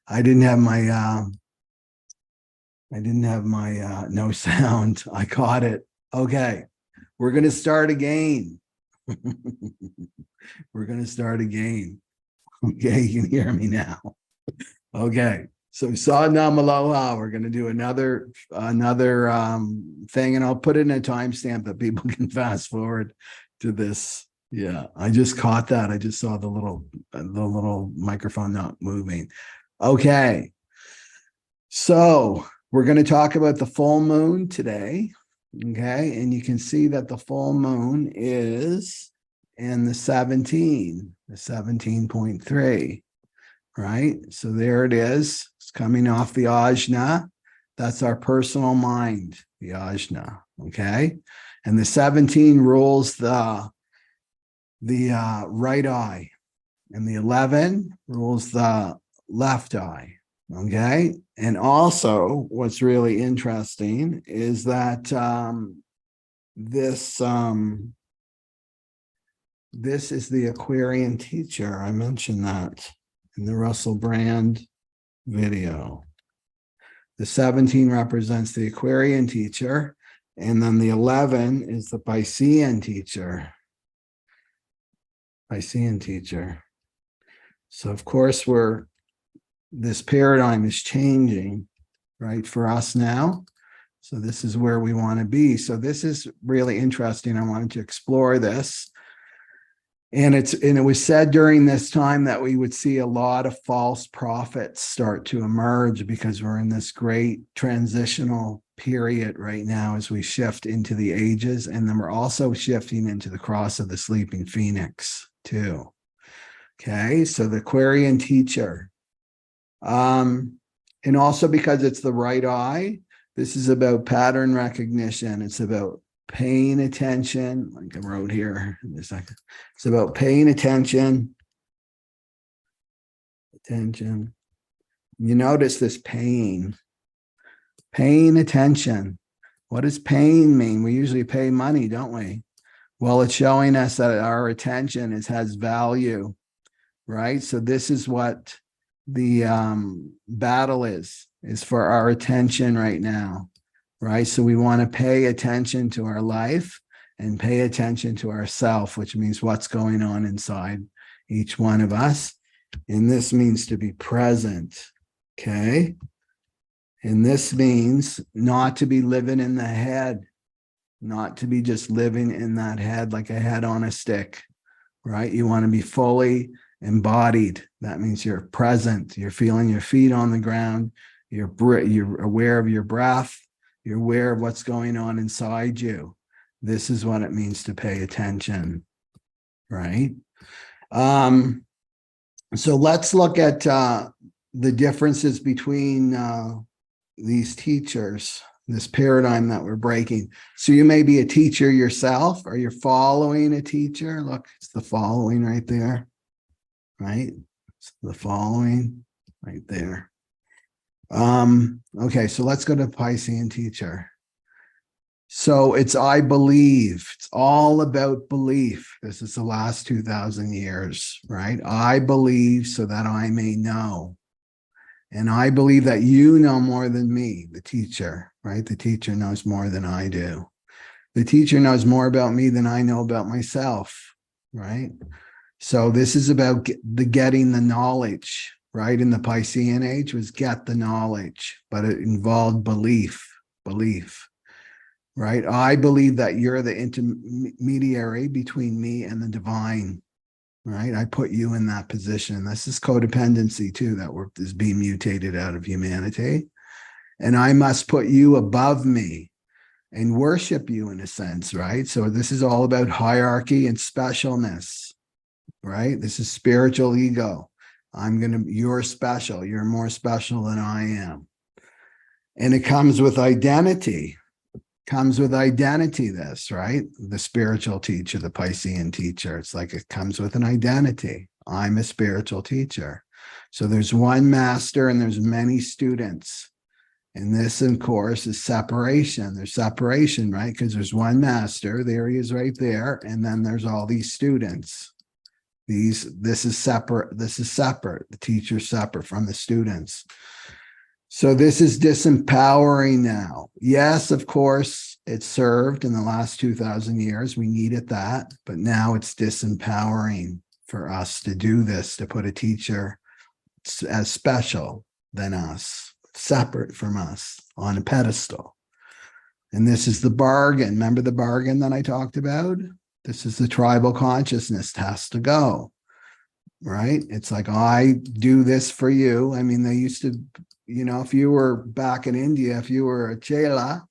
I didn't have my no sound. I caught it. Okay. We're going to start again. We're going to start again. Okay. You can hear me now. Okay. So Sadnam Aloha, we're going to do another thing, and I'll put it in a timestamp that people can fast forward to this. Yeah, I just caught that. I just saw the little microphone not moving. Okay. So we're going to talk about the full moon today. Okay. And you can see that the full moon is in the 17.3. Right? So there it is. It's coming off the ajna. That's our personal mind, the ajna. Okay. And the 17 rules the right eye, and the 11 rules the left eye. Okay. And also, what's really interesting is that this is the Aquarian teacher. I mentioned that in the Russell Brand video. The 17 represents the Aquarian teacher, and then the 11 is the Piscean teacher. Piscean teacher. So of course this paradigm is changing, right, for us now. So this is where we want to be. So this is really interesting. I wanted to explore this. And it was said during this time that we would see a lot of false prophets start to emerge, because we're in this great transitional period right now as we shift into the ages. And then we're also shifting into the cross of the sleeping phoenix too. Okay, so the Aquarian teacher. And also because it's the right eye, this is about pattern recognition. It's about paying attention, like I wrote here in a second. It's about paying attention. You notice this paying attention. What does paying mean? We usually pay money, don't we? Well, it's showing us that our attention has value, right? So this is what the battle is for our attention right now. Right. So we want to pay attention to our life and pay attention to ourself, which means what's going on inside each one of us. And this means to be present. Okay. And this means not to be living in the head, not to be just living in that head like a head on a stick. Right. You want to be fully embodied. That means you're present. You're feeling your feet on the ground. You're aware of your breath. You're aware of what's going on inside you. This is what it means to pay attention, right? So let's look at the differences between these teachers, this paradigm that we're breaking. So you may be a teacher yourself, or you're following a teacher. Look, it's the following right there, right? It's the following right there. Okay, so let's go to Piscean teacher. So it's I believe. It's all about belief. This is the last 2,000 years, right? I believe so that I may know. And I believe that you know more than me, the teacher, right? The teacher knows more than I do. The teacher knows more about me than I know about myself, right? So this is about getting the knowledge. Right, in the Piscean age was get the knowledge, but it involved belief, right? I believe that you're the intermediary between me and the divine, right? I put you in that position. This is codependency too, that is being mutated out of humanity. And I must put you above me and worship you in a sense, right? So this is all about hierarchy and specialness, right? This is spiritual ego. You're special. You're more special than I am. And it comes with identity. This, right? The spiritual teacher, the Piscean teacher. It's like it comes with an identity. I'm a spiritual teacher. So there's one master and there's many students. And this, of course, is separation. There's separation, right? Because there's one master. There he is right there. And then there's all these students. This is separate. This is separate. The teacher's separate from the students. So this is disempowering now. Yes, of course, it served in the last 2,000 years. We needed that, but now it's disempowering for us to do this, to put a teacher as special than us, separate from us, on a pedestal. And this is the bargain. Remember the bargain that I talked about? This is the tribal consciousness has to go, right? It's like, I do this for you. I mean, they used to, if you were back in India, if you were a chela,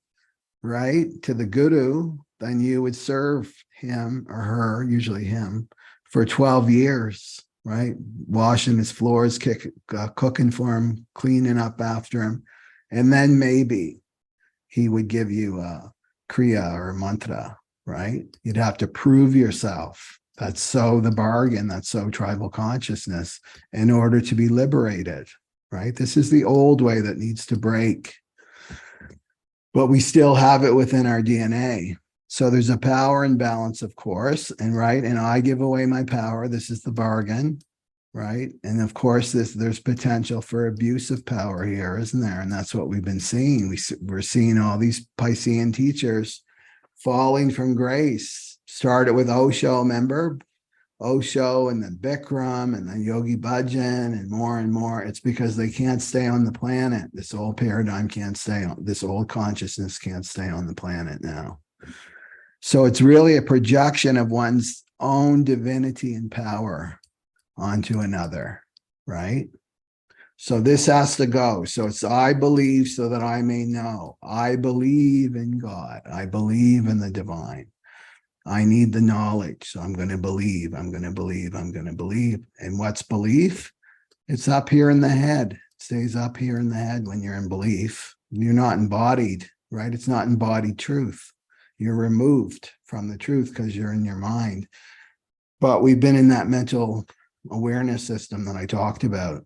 right, to the guru, then you would serve him or her, usually him, for 12 years, right? Washing his floors, cooking for him, cleaning up after him. And then maybe he would give you a kriya or a mantra, right? You'd have to prove yourself. That's so the bargain, that's so tribal consciousness in order to be liberated, right? This is the old way that needs to break. But we still have it within our DNA. So there's a power imbalance, of course, and right, and I give away my power. This is the bargain, right? And of course, there's potential for abuse of power here, isn't there? And that's what we've been seeing. We're seeing all these Piscean teachers falling from grace. Started with Osho, remember? Osho and then Bikram and then Yogi Bhajan and more. It's because they can't stay on the planet. This old paradigm can't stay on, this old consciousness can't stay on the planet now. So it's really a projection of one's own divinity and power onto another, right? So this has to go. So it's, I believe so that I may know. I believe in God. I believe in the divine. I need the knowledge. So I'm going to believe, I'm going to believe, I'm going to believe. And what's belief? It's up here in the head. It stays up here in the head when you're in belief. You're not embodied, right? It's not embodied truth. You're removed from the truth because you're in your mind. But we've been in that mental awareness system that I talked about.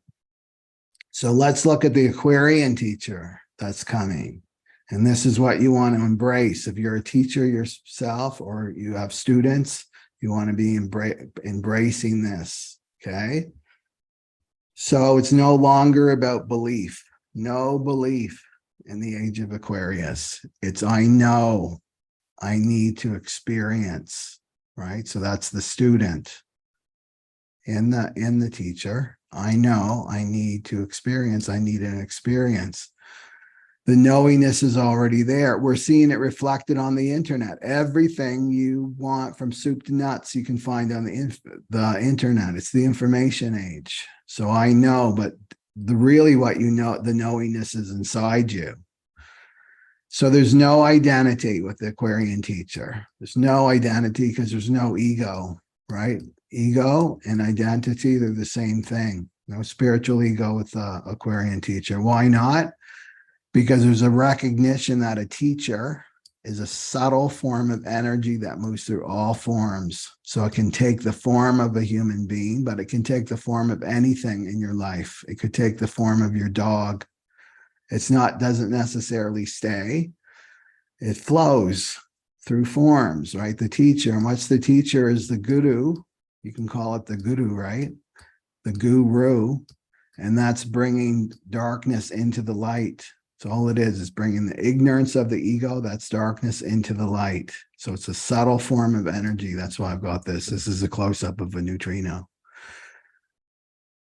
So let's look at the Aquarian teacher that's coming. And this is what you want to embrace. If you're a teacher yourself or you have students, you want to be embracing this, okay? So it's no longer about belief. No belief in the age of Aquarius. It's I know, I need to experience, right? So that's the student in the teacher. I know, I need to experience, I need an experience. The knowingness is already there. We're seeing it reflected on the internet. Everything you want from soup to nuts, you can find on the internet. It's the information age. So I know, but really what you know, the knowingness is inside you. So there's no identity with the Aquarian teacher. There's no identity because there's no ego, right? Ego and identity, they're the same thing. No spiritual ego with the Aquarian teacher. Why not? Because there's a recognition that a teacher is a subtle form of energy that moves through all forms. So it can take the form of a human being, but it can take the form of anything in your life. It could take the form of your dog. Doesn't necessarily stay. It flows through forms, right? The teacher, and what's the teacher is the guru. You can call it the guru, right? The guru, and that's bringing darkness into the light. So all it is bringing the ignorance of the ego, that's darkness, into the light. So it's a subtle form of energy. That's why I've got this. This is a close-up of a neutrino.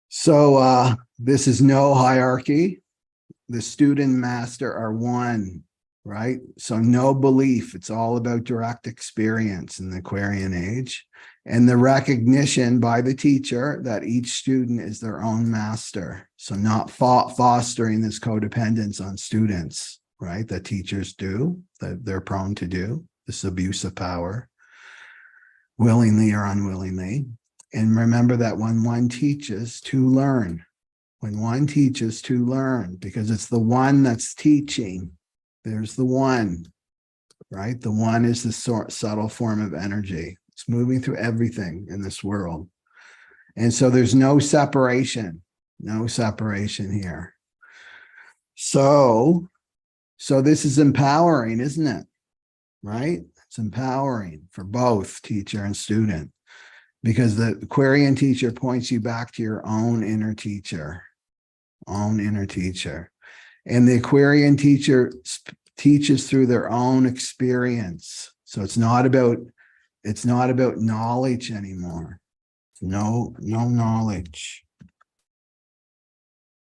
So this is no hierarchy. The student and master are one, right? So no belief. It's all about direct experience in the Aquarian age. And the recognition by the teacher that each student is their own master. So not fostering this codependence on students, right? That teachers do, that they're prone to do, this abuse of power, willingly or unwillingly. And remember that when one teaches, to learn. When one teaches, to learn, because it's the one that's teaching. There's the one, right? The one is the subtle form of energy. It's moving through everything in this world. And so there's no separation here. So this is empowering, isn't it? Right? It's empowering for both teacher and student. because the Aquarian teacher points you back to your own inner teacher, And the Aquarian teacher teaches through their own experience. So it's not about knowledge anymore. No knowledge,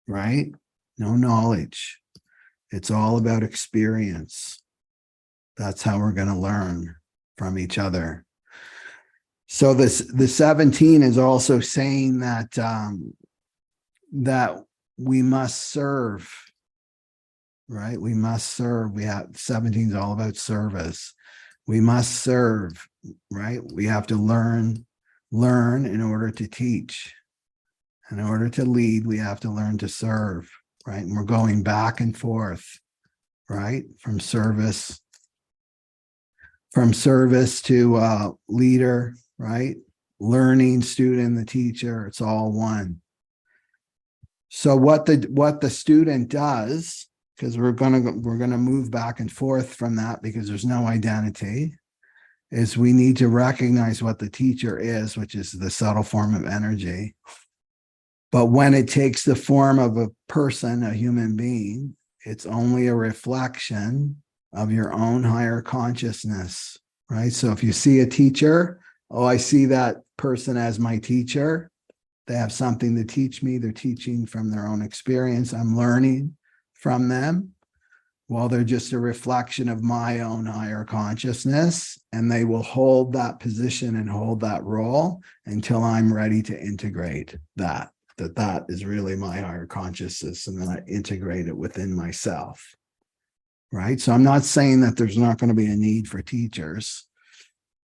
right? No knowledge. It's all about experience. That's how we're going to learn from each other. So the 17 is also saying that that we must serve, right? We must serve. 17 is all about service. We must serve, right? We have to learn in order to teach. In order to lead, we have to learn to serve, right? And we're going back and forth, right? From service to leader, right? Learning, student, the teacher, it's all one. So what the student does, because we're gonna move back and forth from that because there's no identity, is we need to recognize what the teacher is, which is the subtle form of energy. But when it takes the form of a person, a human being, it's only a reflection of your own higher consciousness, right? So if you see a teacher, oh, I see that person as my teacher. They have something to teach me. They're teaching from their own experience. I'm learning from them. Well, they're just a reflection of my own higher consciousness, and they will hold that position and hold that role until I'm ready to integrate that is really my higher consciousness, and then I integrate it within myself, right? So I'm not saying that there's not going to be a need for teachers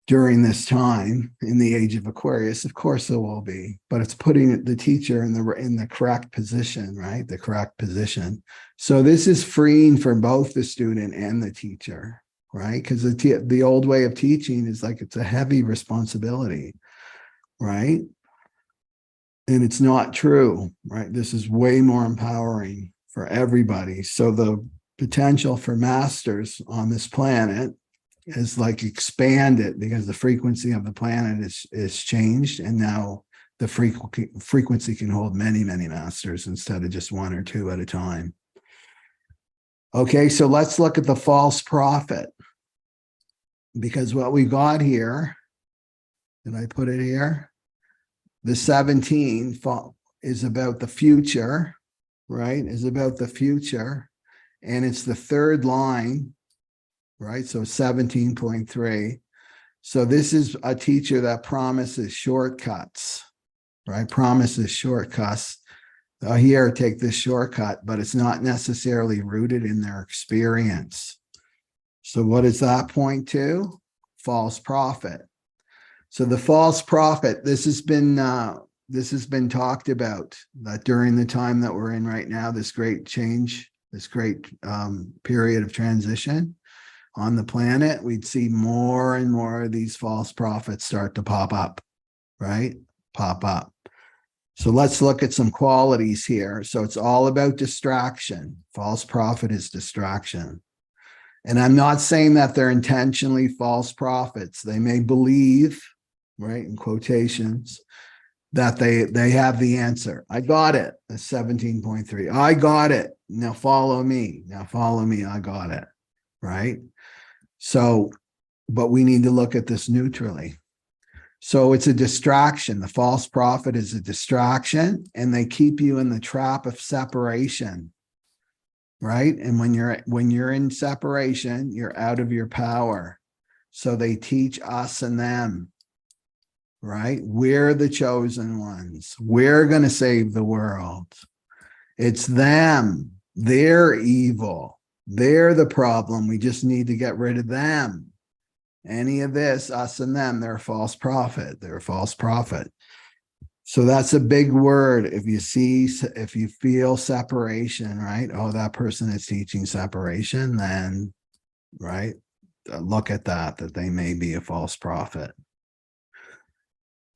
during this time in the age of Aquarius. Of course there will be, but it's putting the teacher in the correct position, right? The correct position. So this is freeing for both the student and the teacher, right? Because the old way of teaching is like it's a heavy responsibility, right? And it's not true, right? This is way more empowering for everybody. So the potential for masters on this planet is like expanded because the frequency of the planet is changed, and now the frequency can hold many masters instead of just one or two at a time. Okay, so let's look at the false prophet, because what we got here, did I put it here? The 17 is about the future, right? Is about the future, and it's the third line, right? So 17.3. So this is a teacher that promises shortcuts, right? Promises shortcuts. Here, take this shortcut, but it's not necessarily rooted in their experience. So what does that point to? False prophet. So the false prophet, this has been talked about, that during the time that we're in right now, this great change, this great period of transition on the planet, we'd see more and more of these false prophets start to pop up, right? Pop up. So let's look at some qualities here. So it's all about distraction. False prophet is distraction. And I'm not saying that they're intentionally false prophets. They may believe, right, in quotations, that they have the answer. I got it. The 17.3. I got it. Now follow me. I got it. Right? So, but we need to look at this neutrally. So it's a distraction. The false prophet is a distraction, and they keep you in the trap of separation, right? And when you're in separation, you're out of your power. So they teach us and them, right? We're the chosen ones. We're going to save the world. It's them. They're evil. They're the problem. We just need to get rid of them. Any of this, us and them, they're a false prophet. They're a false prophet. So that's a big word. If you feel separation, right? Oh, that person is teaching separation, then, right? Look at that they may be a false prophet.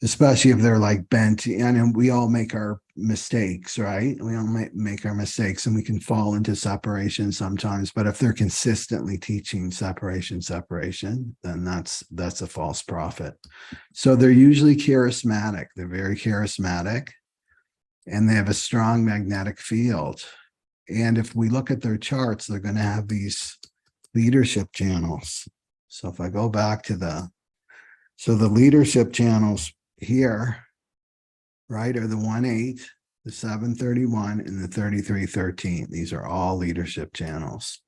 Especially if they're like bent, and we all make our mistakes, right? We all make our mistakes, and we can fall into separation sometimes. But if they're consistently teaching separation, then that's a false prophet. So they're usually charismatic. They're very charismatic, and they have a strong magnetic field. And if we look at their charts, they're going to have these leadership channels. So if I go back to the leadership channels here, right, are the 1-8, the 7-31, and the 33-13. These are all leadership channels,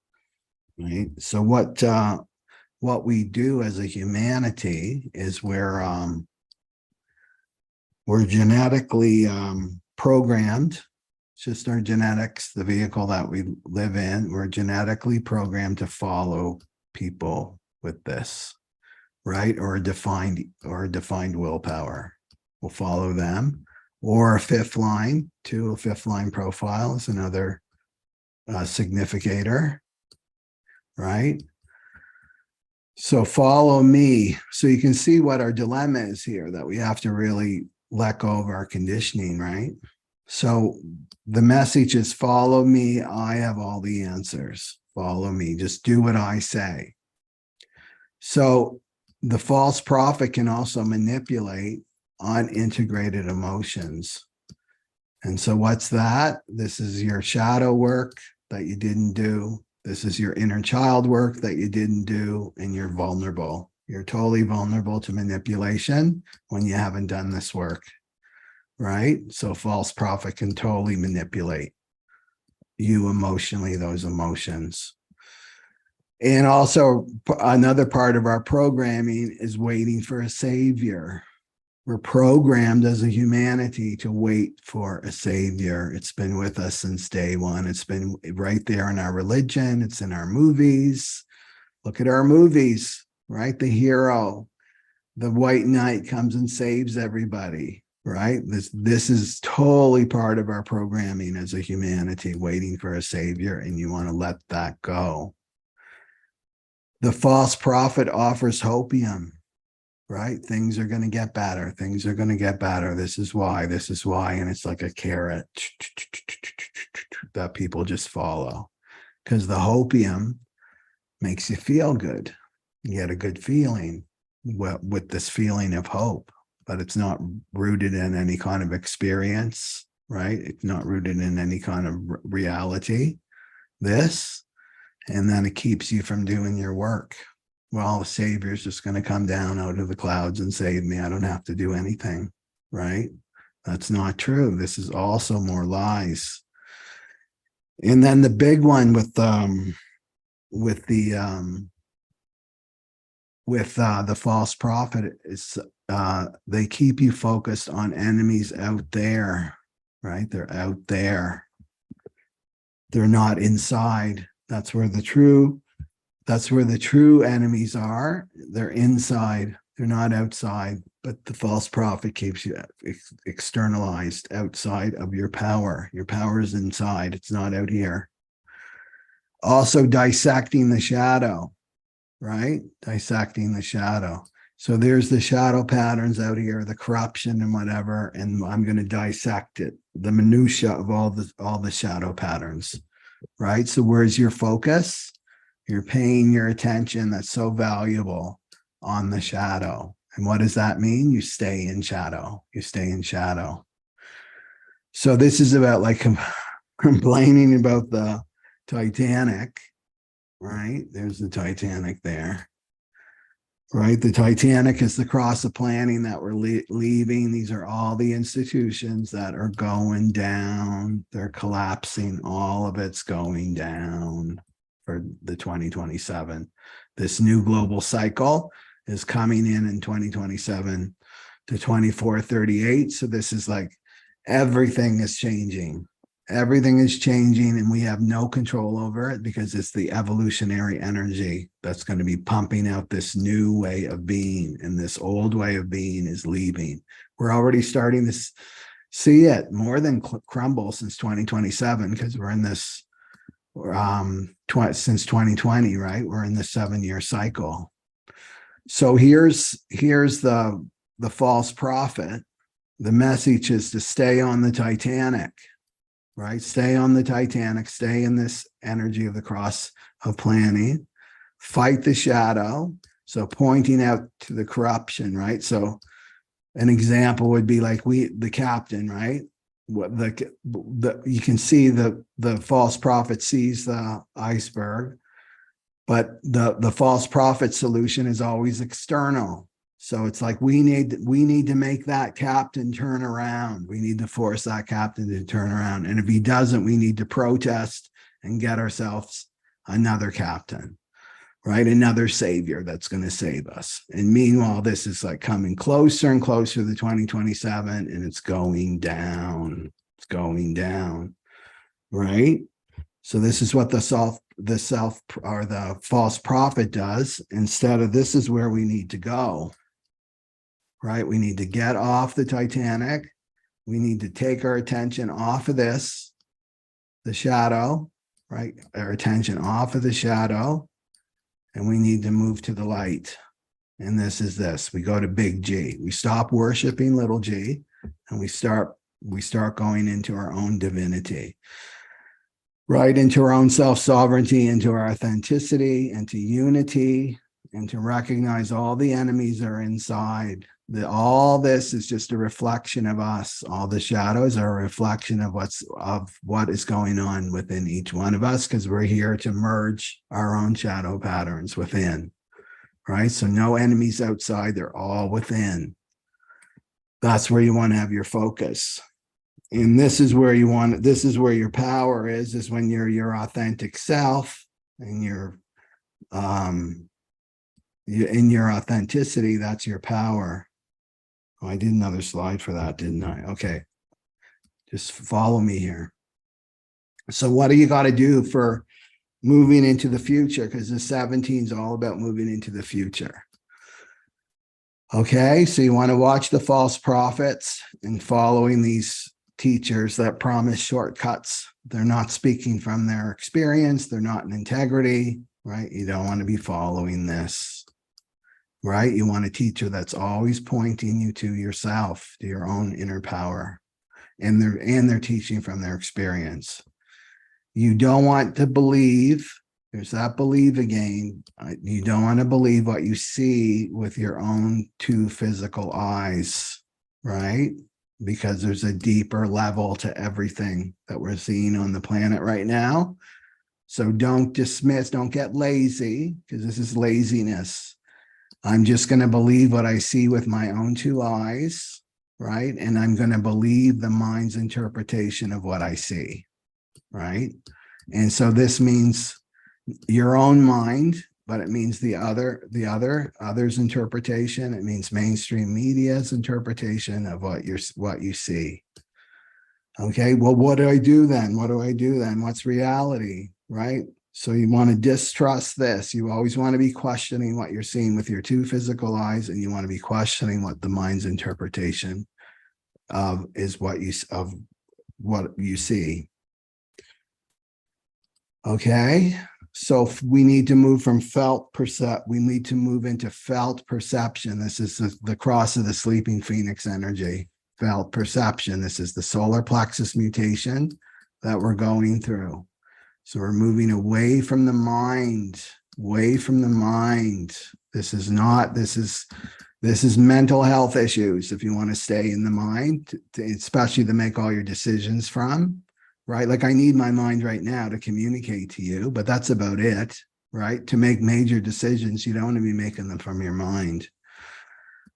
right? So what we do as a humanity is we're genetically programmed. It's just our genetics, the vehicle that we live in. We're genetically programmed to follow people with this, right? Or a defined willpower. We'll follow them. Or a fifth line profile is another significator, right? So follow me. So you can see what our dilemma is here, that we have to really let go of our conditioning, right? So the message is follow me. I have all the answers. Follow me. Just do what I say. So the false prophet can also manipulate unintegrated emotions. And so what's that? This is your shadow work that you didn't do. This is your inner child work that you didn't do, and you're vulnerable. You're totally vulnerable to manipulation when you haven't done this work, right? So false prophet can totally manipulate you emotionally, those emotions. And also another part of our programming is waiting for a savior. We're programmed as a humanity to wait for a savior. It's been with us since day one. It's been right there in our religion. It's in our movies. Look at our movies, right? The hero, the white knight comes and saves everybody, right? This is totally part of our programming as a humanity, waiting for a savior, and you want to let that go. The false prophet offers hopium. Right? Things are going to get better. Things are going to get better. This is why. And it's like a carrot that people just follow, because the hopium makes you feel good. You get a good feeling with this feeling of hope, but it's not rooted in any kind of experience, right? It's not rooted in any kind of reality. And then it keeps you from doing your work. Well, the savior's just going to come down out of the clouds and save me. I don't have to do anything, right? That's not true. This is also more lies. And then the big one with the false prophet is they keep you focused on enemies out there, right? They're out there. They're not inside. That's where the true enemies are. They're inside. They're not outside. But the false prophet keeps you externalized outside of your power. Your power is inside. It's not out here. Also dissecting the shadow, right? Dissecting the shadow. So there's the shadow patterns out here, the corruption and whatever, and I'm going to dissect it, the minutia of all the shadow patterns, right? So where's your focus? You're paying your attention, that's so valuable, on the shadow. And what does that mean? You stay in shadow. You stay in shadow. So this is about like complaining about the Titanic, right? There's the Titanic there, right? The Titanic is the cross of planning that we're leaving. These are all the institutions that are going down. They're collapsing. All of it's going down for the 2027. This new global cycle is coming in 2027 to 2438. So this is like everything is changing. Everything is changing, and we have no control over it because it's the evolutionary energy that's going to be pumping out this new way of being, and this old way of being is leaving. We're already starting to see it more than crumble since 2027, because we're in this since 2020, right? We're in the 7-year cycle. So here's the false prophet, the message is to stay on the Titanic, right? Stay on the Titanic, stay in this energy of the cross of planning, fight the shadow. So pointing out to the corruption, right? So an example would be like the captain, right? What you can see the false prophet sees the iceberg, but the false prophet solution is always external. So it's like we need to make that captain turn around. We need to force that captain to turn around. And if he doesn't, we need to protest and get ourselves another captain, right? Another savior that's going to save us. And meanwhile, this is like coming closer and closer to 2027, and it's going down. It's going down, right? So this is what the false prophet does. Instead of, this is where we need to go, right? We need to get off the Titanic. We need to take our attention off of this, the shadow, right? Our attention off of the shadow, and we need to move to the light. And this is this. We go to big G. We stop worshiping little g, and we start going into our own divinity, right? Into our own self-sovereignty, into our authenticity, into unity, and to recognize all the enemies are inside. All this is just a reflection of us. All the shadows are a reflection of what is going on within each one of us, because we're here to merge our own shadow patterns within, right? So no enemies outside, they're all within. That's where you want to have your focus. And this is where your power is when you're your authentic self and you're in your authenticity. That's your power. Oh, I did another slide for that, didn't I? Okay. Just follow me here. So what do you got to do for moving into the future? Because the 17 is all about moving into the future. Okay. So you want to watch the false prophets and following these teachers that promise shortcuts. They're not speaking from their experience. They're not in integrity, right? You don't want to be following this. Right? You want a teacher that's always pointing you to yourself, to your own inner power, and they're teaching from their experience. You don't want to believe, there's that believe again. You don't want to believe what you see with your own two physical eyes, right? Because there's a deeper level to everything that we're seeing on the planet right now. So don't dismiss, don't get lazy, because this is laziness. I'm just going to believe what I see with my own two eyes, right? And I'm going to believe the mind's interpretation of what I see, right? And so this means your own mind, but it means other's interpretation. It means mainstream media's interpretation of what you see. Okay, well, what do I do then? What's reality, right? So you want to distrust this. You always want to be questioning what you're seeing with your two physical eyes, and you want to be questioning what the mind's interpretation of what you see. Okay, so we need to move from we need to move into felt perception. This is the cross of the sleeping phoenix energy. Felt perception. This is the solar plexus mutation that we're going through. So we're moving away from the mind, This is mental health issues. If you want to stay in the mind, especially to make all your decisions from, right? Like I need my mind right now to communicate to you, but that's about it, right? To make major decisions, you don't want to be making them from your mind.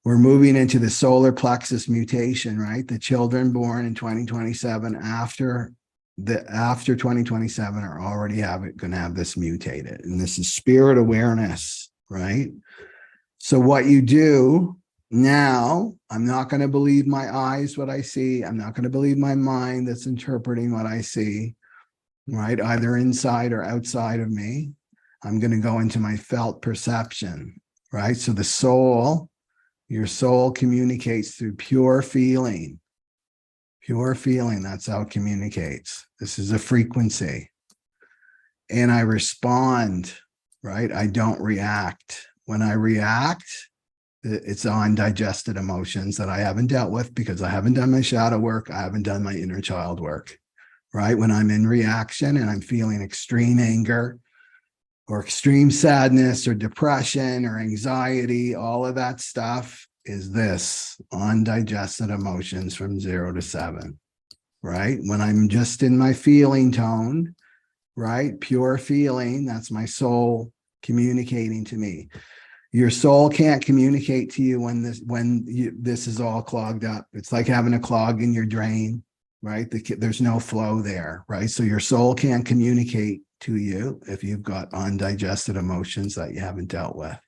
We're moving into the solar plexus mutation, right? The children born in 2027 after 2027 are already going to have this mutated, and this is spirit awareness, right? So what you do now, I'm not going to believe my eyes what I see. I'm not going to believe my mind that's interpreting what I see, right? Either inside or outside of me. I'm going to go into my felt perception, right? So your soul communicates through pure feeling. Pure feeling, that's how it communicates. This is a frequency. And I respond, right? I don't react. When I react, It's undigested emotions that I haven't dealt with because I haven't done my shadow work. I haven't done my inner child work, right? When I'm in reaction and I'm feeling extreme anger or extreme sadness or depression or anxiety, all of that stuff is this undigested emotions from 0 to 7, right? When I'm just in my feeling tone, right? Pure feeling, that's my soul communicating to me. Your soul can't communicate to you when this is all clogged up. It's like having a clog in your drain, right? There's no flow there, right? So your soul can't communicate to you if you've got undigested emotions that you haven't dealt with.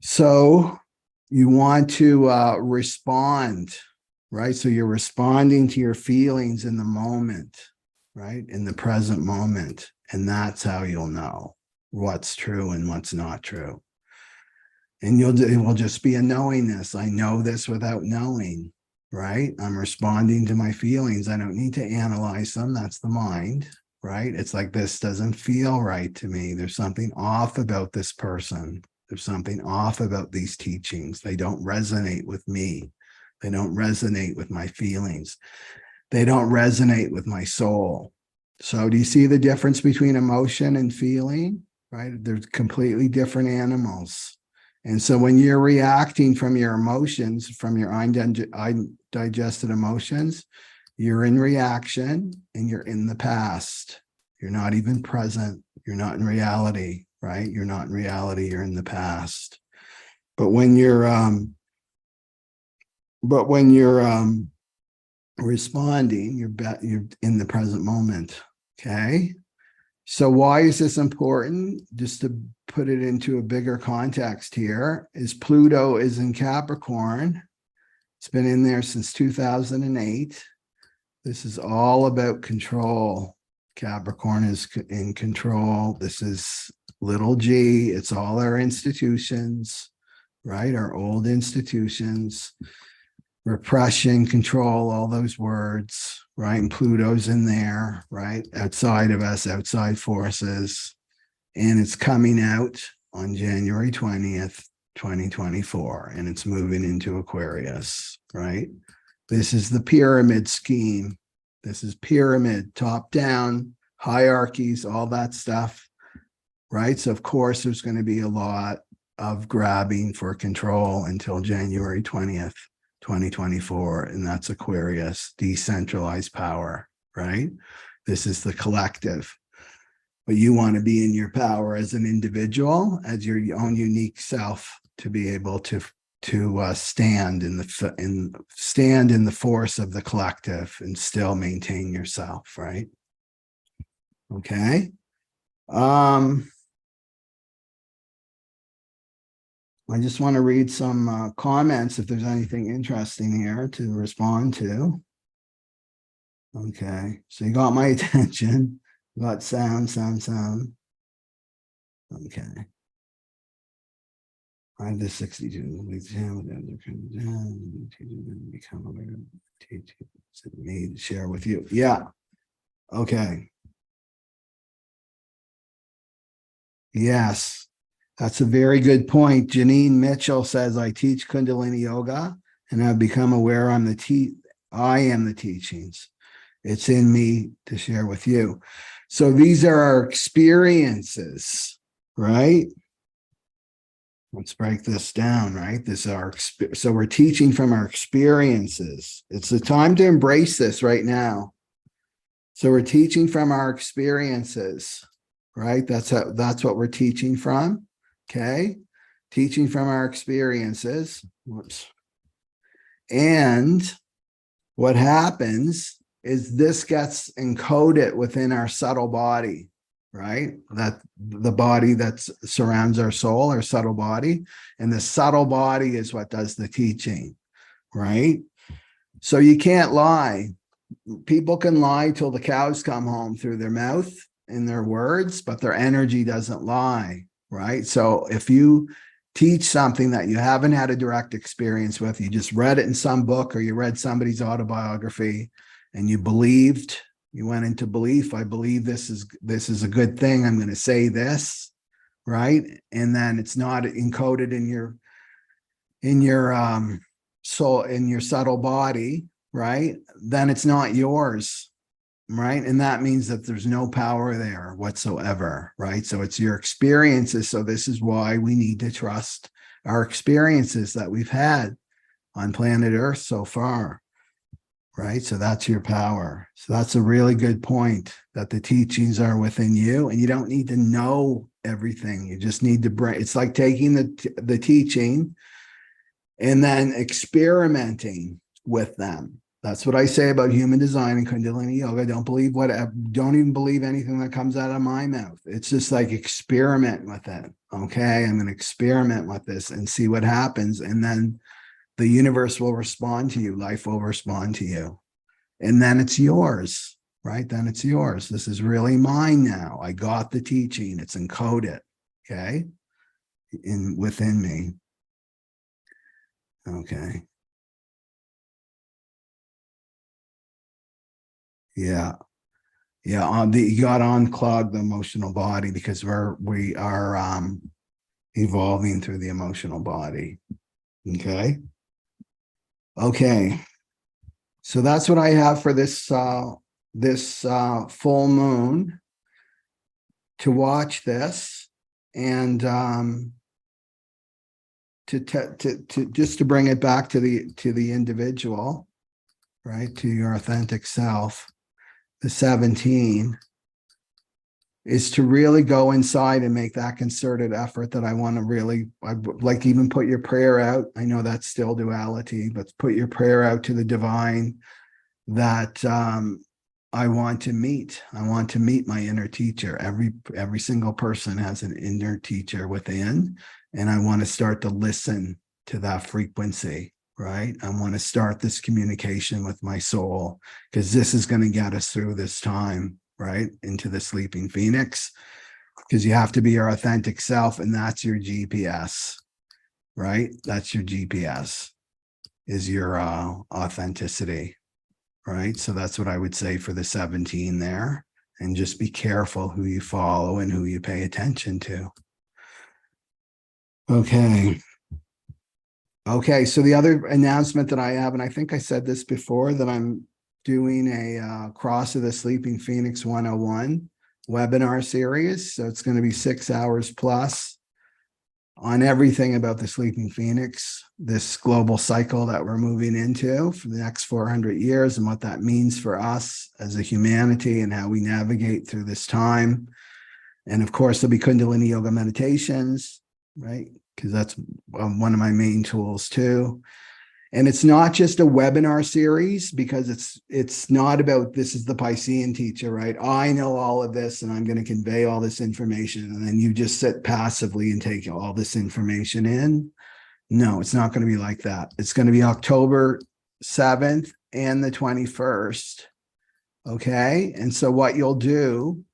So you want to respond, right? So you're responding to your feelings in the moment, right? In the present moment. And that's how you'll know what's true and what's not true. And it will just be a knowingness. I know this without knowing, right? I'm responding to my feelings. I don't need to analyze them. That's the mind, right? It's like, this doesn't feel right to me. There's something off about this person. There's something off about these teachings. They don't resonate with me. They don't resonate with my feelings. They don't resonate with my soul. So do you see the difference between emotion and feeling, right? They're completely different animals. And so when you're reacting from your emotions, from your undigested emotions, you're in reaction and you're in the past. You're not even present. You're not in reality, right? You're not in reality. You're in the past. But when you're responding, you're in the present moment. Okay. So why is this important? Just to put it into a bigger context here, is Pluto is in Capricorn. It's been in there since 2008. This is all about control. Capricorn is in control. This is little g. It's all our institutions, right? Our old institutions. Repression, control, all those words, right? And Pluto's in there, right? Outside of us, outside forces. And it's coming out on January 20th, 2024, and it's moving into Aquarius, right? This is the pyramid scheme. This is pyramid, top down, hierarchies, all that stuff, right? So of course, there's going to be a lot of grabbing for control until January 20th. 2024, and that's Aquarius, decentralized power, right? This is the collective. But you want to be in your power as an individual, as your own unique self, to be able to stand in the force of the collective and still maintain yourself, right? Okay. I just want to read some comments if there's anything interesting here to respond to. Okay, so you got my attention. You got sound. Okay. I have this 62. Become aware of me to share with you. Yeah. Okay. Yes. That's a very good point. Janine Mitchell says, I teach Kundalini Yoga and I've become aware I am the teachings. It's in me to share with you. So these are our experiences, right? Let's break this down, right? So we're teaching from our experiences. It's the time to embrace this right now. So we're teaching from our experiences, right? That's what we're teaching from. Okay, teaching from our experiences. Whoops. And what happens is this gets encoded within our subtle body, right? That the body that surrounds our soul, our subtle body, and the subtle body is what does the teaching, right? So you can't lie. People can lie till the cows come home through their mouth and their words, but their energy doesn't lie. Right. So if you teach something that you haven't had a direct experience with, you just read it in some book or you read somebody's autobiography and you believed, you went into belief, I believe this is a good thing. I'm going to say this, right? And then it's not encoded in your in your soul, in your subtle body, right, then it's not yours, right? And that means that there's no power there whatsoever, right? So it's your experiences. So this is why we need to trust our experiences that we've had on planet Earth so far, right? So that's your power. So that's a really good point, that the teachings are within you, and you don't need to know everything. You just need to bring, it's like taking the teaching and then experimenting with them. That's what I say about human design and Kundalini yoga. Don't even believe anything that comes out of my mouth. It's just like experiment with it. Okay, I'm going to experiment with this and see what happens. And then the universe will respond to you. Life will respond to you. And then it's yours, right? Then it's yours. This is really mine now. I got the teaching. It's encoded, okay, within me. Okay. Yeah. Yeah. You got to unclog the emotional body, because we are evolving through the emotional body. Okay. Okay. So that's what I have for this full moon, to watch this, and to just to bring it back to the individual, right, to your authentic self. The 17 is to really go inside and make that concerted effort that I would like to even put your prayer out. I know that's still duality, but put your prayer out to the divine that I want to meet my inner teacher. Every single person has an inner teacher within, and I want to start to listen to that frequency, right? I want to start this communication with my soul, because this is going to get us through this time, right, into the sleeping phoenix, because you have to be your authentic self, and that's your GPS, right? That's your GPS, is your authenticity, right? So that's what I would say for the 17 there. And just be careful who you follow and who you pay attention to. Okay. Okay, so the other announcement that I have, and I think I said this before, that I'm doing a Cross of the Sleeping Phoenix 101 webinar series. So it's going to be 6 hours plus on everything about the sleeping phoenix, this global cycle that we're moving into for the next 400 years, and what that means for us as a humanity and how we navigate through this time. And of course, there'll be Kundalini yoga meditations, right? Because that's one of my main tools too. And it's not just a webinar series, because it's not about, this is the Piscean teacher, right? I know all of this and I'm going to convey all this information, and then you just sit passively and take all this information in. No, it's not going to be like that. It's going to be October 7th and the 21st. Okay. And so what you'll do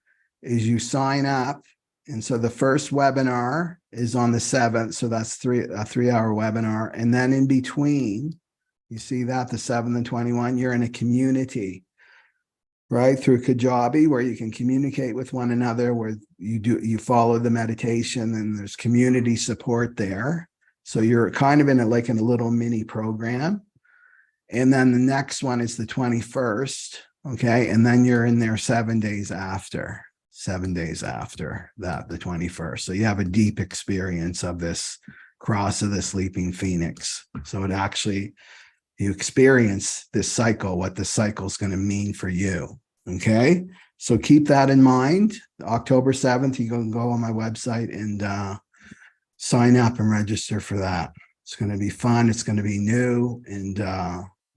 is you sign up. And so the first webinar is on the 7th. So that's a 3-hour webinar. And then in between, you see that the 7th and 21, you're in a community, right? Through Kajabi, where you can communicate with one another, where you follow the meditation, and there's community support there. So you're kind of in a little mini program. And then the next one is the 21st. Okay. And then you're in there 7 days after. 7 days after that, the 21st. So you have a deep experience of this Cross of the Sleeping Phoenix. So you experience this cycle, what the cycle is going to mean for you. Okay. So keep that in mind. October 7th, you can go on my website and sign up and register for that. It's going to be fun. It's going to be new. And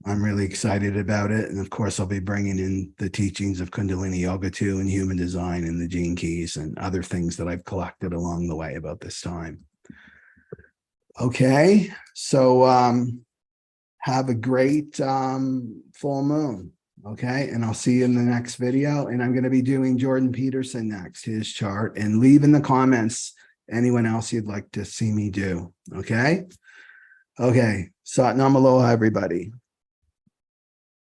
I'm really excited about it. And of course, I'll be bringing in the teachings of Kundalini yoga too, and human design, and the gene keys, and other things that I've collected along the way about this time. Okay. So have a great full moon. Okay. And I'll see you in the next video. And I'm going to be doing Jordan Peterson next, his chart, and leave in the comments anyone else you'd like to see me do. Okay. Okay. Sat Nam Aloha, everybody.